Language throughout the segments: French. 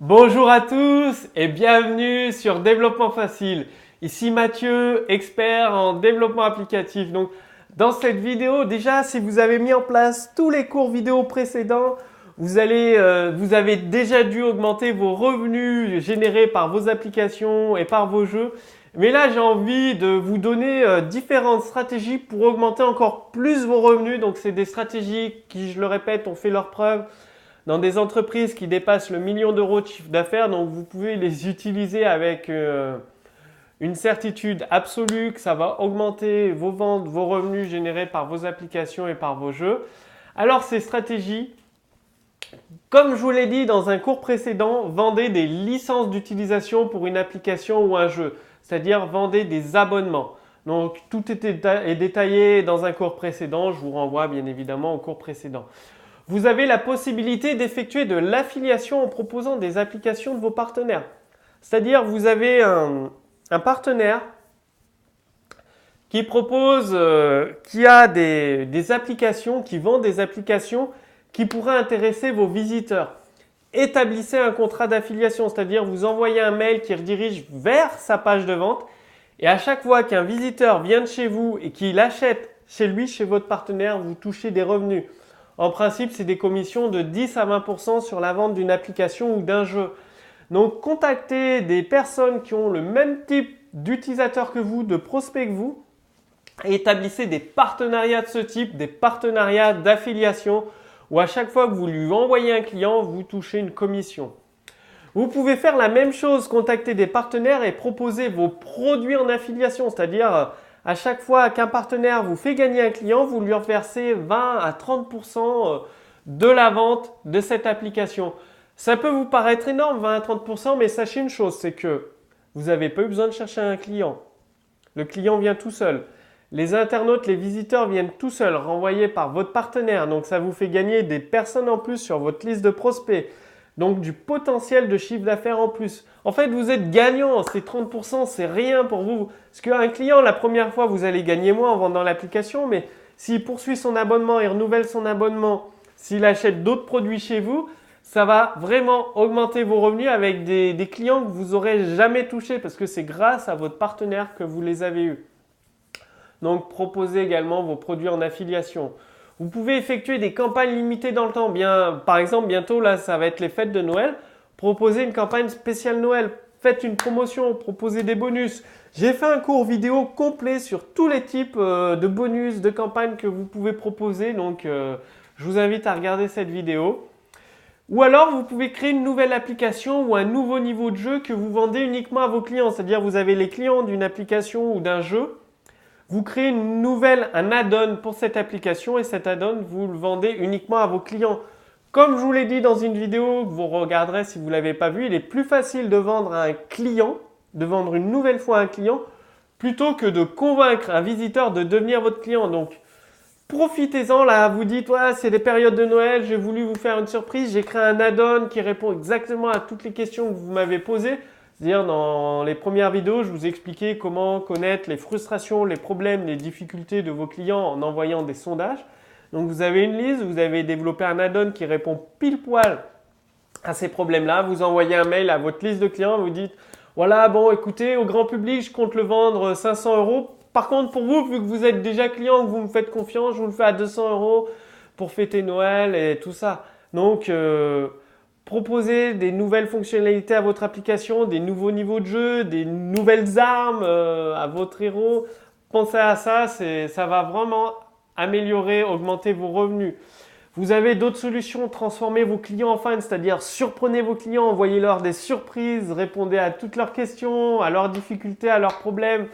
Bonjour à tous et bienvenue sur Développement Facile. Ici Mathieu, expert en développement applicatif. Donc, dans cette vidéo, déjà, si vous avez mis en place tous les cours vidéo précédents, vous avez déjà dû augmenter vos revenus générés par vos applications et par vos jeux. Mais là, j'ai envie de vous donner différentes stratégies pour augmenter encore plus vos revenus. Donc, c'est des stratégies qui, je le répète, ont fait leurs preuves dans des entreprises qui dépassent le million d'euros de chiffre d'affaires. Donc, vous pouvez les utiliser avec une certitude absolue que ça va augmenter vos ventes, vos revenus générés par vos applications et par vos jeux. Alors, ces stratégies, comme je vous l'ai dit dans un cours précédent, vendez des licences d'utilisation pour une application ou un jeu, c'est-à-dire vendez des abonnements. Donc, tout est détaillé dans un cours précédent. Je vous renvoie bien évidemment au cours précédent. Vous avez la possibilité d'effectuer de l'affiliation en proposant des applications de vos partenaires. C'est-à-dire, vous avez un partenaire qui propose, qui a des applications, qui vend des applications qui pourraient intéresser vos visiteurs. Établissez un contrat d'affiliation, c'est-à-dire vous envoyez un mail qui redirige vers sa page de vente et à chaque fois qu'un visiteur vient de chez vous et qu'il achète chez lui, chez votre partenaire, vous touchez des revenus. En principe, c'est des commissions de 10 à 20% sur la vente d'une application ou d'un jeu. Donc, contactez des personnes qui ont le même type d'utilisateurs que vous, de prospects que vous, et établissez des partenariats de ce type, des partenariats d'affiliation, où à chaque fois que vous lui envoyez un client, vous touchez une commission. Vous pouvez faire la même chose, contacter des partenaires et proposer vos produits en affiliation, c'est-à-dire à chaque fois qu'un partenaire vous fait gagner un client, vous lui reversez 20 à 30% de la vente de cette application. Ça peut vous paraître énorme, 20 à 30%, mais sachez une chose, c'est que vous n'avez pas eu besoin de chercher un client. Le client vient tout seul. Les internautes, les visiteurs viennent tout seuls, renvoyés par votre partenaire. Donc ça vous fait gagner des personnes en plus sur votre liste de prospects. Donc du potentiel de chiffre d'affaires en plus. En fait, vous êtes gagnant. Ces 30%, c'est rien pour vous. Parce qu'un client, la première fois, vous allez gagner moins en vendant l'application. Mais s'il poursuit son abonnement et renouvelle son abonnement, s'il achète d'autres produits chez vous, ça va vraiment augmenter vos revenus avec des clients que vous n'aurez jamais touchés. Parce que c'est grâce à votre partenaire que vous les avez eus. Donc, proposez également vos produits en affiliation. Vous pouvez effectuer des campagnes limitées dans le temps. Par exemple, bientôt, là, ça va être les fêtes de Noël. Proposez une campagne spéciale Noël. Faites une promotion, proposez des bonus. J'ai fait un cours vidéo complet sur tous les types de bonus, de campagnes que vous pouvez proposer. Donc, je vous invite à regarder cette vidéo. Ou alors, vous pouvez créer une nouvelle application ou un nouveau niveau de jeu que vous vendez uniquement à vos clients. C'est-à-dire, vous avez les clients d'une application ou d'un jeu. Vous créez un add-on pour cette application et cet add-on, vous le vendez uniquement à vos clients. Comme je vous l'ai dit dans une vidéo que vous regarderez si vous ne l'avez pas vue, il est plus facile de vendre à un client, de vendre une nouvelle fois à un client, plutôt que de convaincre un visiteur de devenir votre client. Donc, profitez-en là, vous dites, ouais, c'est les périodes de Noël, j'ai voulu vous faire une surprise, j'ai créé un add-on qui répond exactement à toutes les questions que vous m'avez posées. C'est-à-dire, dans les premières vidéos, je vous ai expliqué comment connaître les frustrations, les problèmes, les difficultés de vos clients en envoyant des sondages. Donc, vous avez une liste, vous avez développé un add-on qui répond pile poil à ces problèmes-là. Vous envoyez un mail à votre liste de clients, vous dites, voilà, bon, écoutez, au grand public, je compte le vendre 500 euros. Par contre, pour vous, vu que vous êtes déjà client, que vous me faites confiance, je vous le fais à 200 euros pour fêter Noël et tout ça. Donc, proposez des nouvelles fonctionnalités à votre application, des nouveaux niveaux de jeu, des nouvelles armes à votre héros. Pensez à ça, ça va vraiment améliorer, augmenter vos revenus. Vous avez d'autres solutions, transformez vos clients en fans, c'est-à-dire surprenez vos clients, envoyez-leur des surprises, répondez à toutes leurs questions, à leurs difficultés, à leurs problèmes.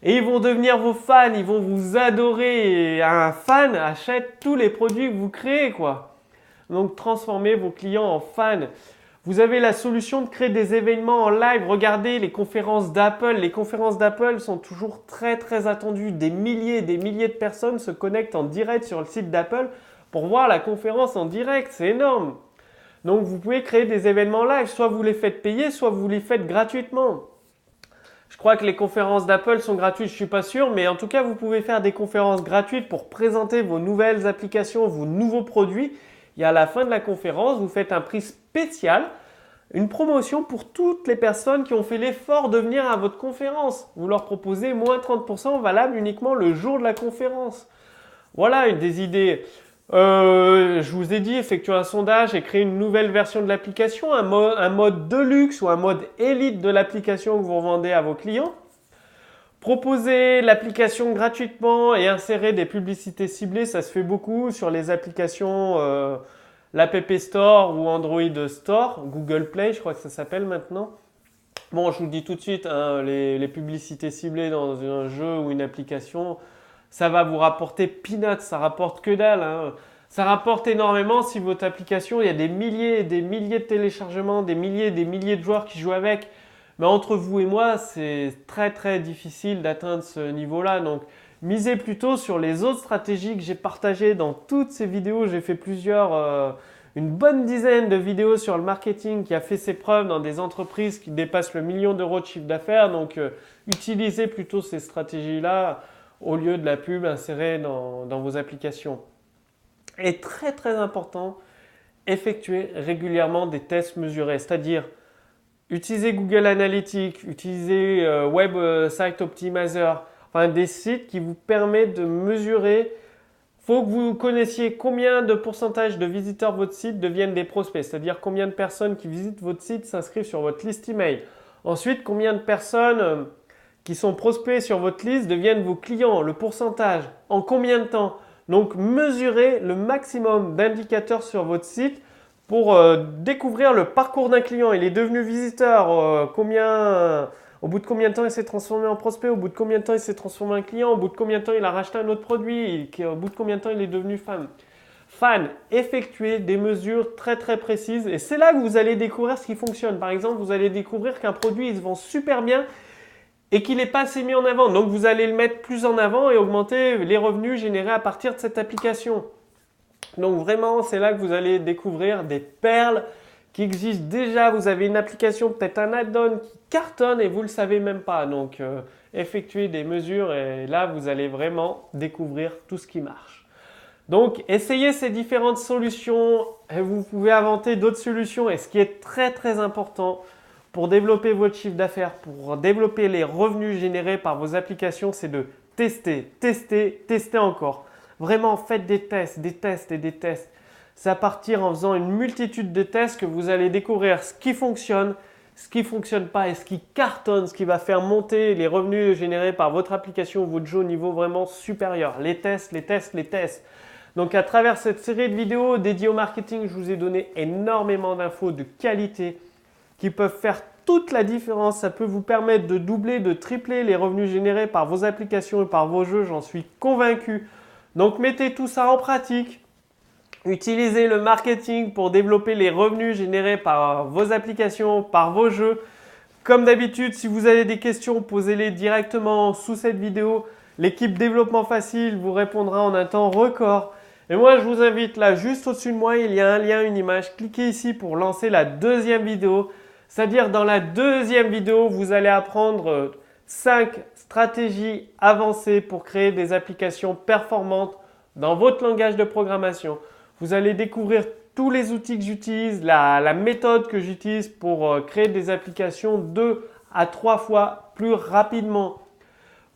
Et ils vont devenir vos fans, ils vont vous adorer. Et un fan achète tous les produits que vous créez, quoi. Donc, transformez vos clients en fans. Vous avez la solution de créer des événements en live. Regardez les conférences d'Apple. Les conférences d'Apple sont toujours très, très attendues. Des milliers et des milliers de personnes se connectent en direct sur le site d'Apple pour voir la conférence en direct. C'est énorme. Donc, vous pouvez créer des événements live. Soit vous les faites payer, soit vous les faites gratuitement. Je crois que les conférences d'Apple sont gratuites, je ne suis pas sûr, mais en tout cas, vous pouvez faire des conférences gratuites pour présenter vos nouvelles applications, vos nouveaux produits. Et à la fin de la conférence, vous faites un prix spécial une promotion pour toutes les personnes qui ont fait l'effort de venir à votre conférence. Vous leur proposez moins 30% valable uniquement le jour de la conférence. Voilà une des idées. Je vous ai dit, effectuer un sondage et créer une nouvelle version de l'application, un mode de luxe ou un mode élite de l'application que vous revendez à vos clients. Proposer l'application gratuitement et insérer des publicités ciblées, ça se fait beaucoup sur les applications l'App Store ou Android Store, Google Play, je crois que ça s'appelle maintenant. Bon, je vous le dis tout de suite, hein, les publicités ciblées dans un jeu ou une application, ça va vous rapporter peanuts, ça rapporte que dalle. Hein. Ça rapporte énormément si votre application, il y a des milliers et des milliers de téléchargements, des milliers et des milliers de joueurs qui jouent avec. Mais entre vous et moi, c'est très très difficile d'atteindre ce niveau-là. Donc, misez plutôt sur les autres stratégies que j'ai partagées dans toutes ces vidéos. J'ai fait une bonne dizaine de vidéos sur le marketing qui a fait ses preuves dans des entreprises qui dépassent le 1 million d'euros de chiffre d'affaires. Donc, utilisez plutôt ces stratégies-là au lieu de la pub insérée dans vos applications. Et très très important, effectuez régulièrement des tests mesurés, c'est-à-dire utilisez Google Analytics, utilisez Web Site Optimizer, enfin des sites qui vous permettent de mesurer. Il faut que vous connaissiez combien de pourcentage de visiteurs de votre site deviennent des prospects, c'est-à-dire combien de personnes qui visitent votre site s'inscrivent sur votre liste email. Ensuite, combien de personnes qui sont prospects sur votre liste deviennent vos clients, le pourcentage, en combien de temps. Donc, mesurez le maximum d'indicateurs sur votre site pour découvrir le parcours d'un client. Il est devenu visiteur, au bout de combien de temps il s'est transformé en prospect, au bout de combien de temps il s'est transformé en client, au bout de combien de temps il a racheté un autre produit, au bout de combien de temps il est devenu fan. Effectuez des mesures très très précises et c'est là que vous allez découvrir ce qui fonctionne. Par exemple, vous allez découvrir qu'un produit il se vend super bien et qu'il n'est pas assez mis en avant. Donc, vous allez le mettre plus en avant et augmenter les revenus générés à partir de cette application. Donc, vraiment, c'est là que vous allez découvrir des perles qui existent déjà. Vous avez une application, peut-être un add-on qui cartonne et vous ne le savez même pas. Donc, effectuez des mesures et là, vous allez vraiment découvrir tout ce qui marche. Donc, essayez ces différentes solutions et vous pouvez inventer d'autres solutions. Et ce qui est très, très important, pour développer votre chiffre d'affaires, pour développer les revenus générés par vos applications, c'est de tester, tester, tester encore. Vraiment, faites des tests et des tests. C'est à partir en faisant une multitude de tests que vous allez découvrir ce qui fonctionne, ce qui ne fonctionne pas et ce qui cartonne, ce qui va faire monter les revenus générés par votre application ou votre jeu au niveau vraiment supérieur. Les tests, les tests, les tests. Donc à travers cette série de vidéos dédiées au marketing, je vous ai donné énormément d'infos de qualité qui peuvent faire toute la différence. Ça peut vous permettre de doubler, de tripler les revenus générés par vos applications et par vos jeux, j'en suis convaincu. Donc mettez tout ça en pratique. Utilisez le marketing pour développer les revenus générés par vos applications, par vos jeux. Comme d'habitude, si vous avez des questions, posez-les directement sous cette vidéo. L'équipe Développement Facile vous répondra en un temps record. Et moi, je vous invite là, juste au-dessus de moi, il y a un lien, une image. Cliquez ici pour lancer la deuxième vidéo. C'est-à-dire, dans la deuxième vidéo, vous allez apprendre 5 stratégies avancées pour créer des applications performantes dans votre langage de programmation. Vous allez découvrir tous les outils que j'utilise, la méthode que j'utilise pour créer des applications 2 à 3 fois plus rapidement.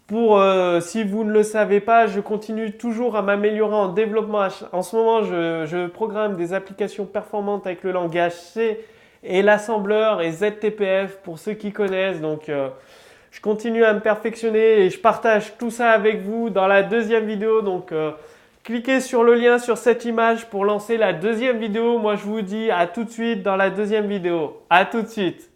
Si vous ne le savez pas, je continue toujours à m'améliorer en développement. En ce moment, je programme des applications performantes avec le langage C et l'assembleur et ZTPF pour ceux qui connaissent. Donc, je continue à me perfectionner et je partage tout ça avec vous dans la deuxième vidéo. Donc, cliquez sur le lien sur cette image pour lancer la deuxième vidéo. Moi, je vous dis à tout de suite dans la deuxième vidéo. À tout de suite.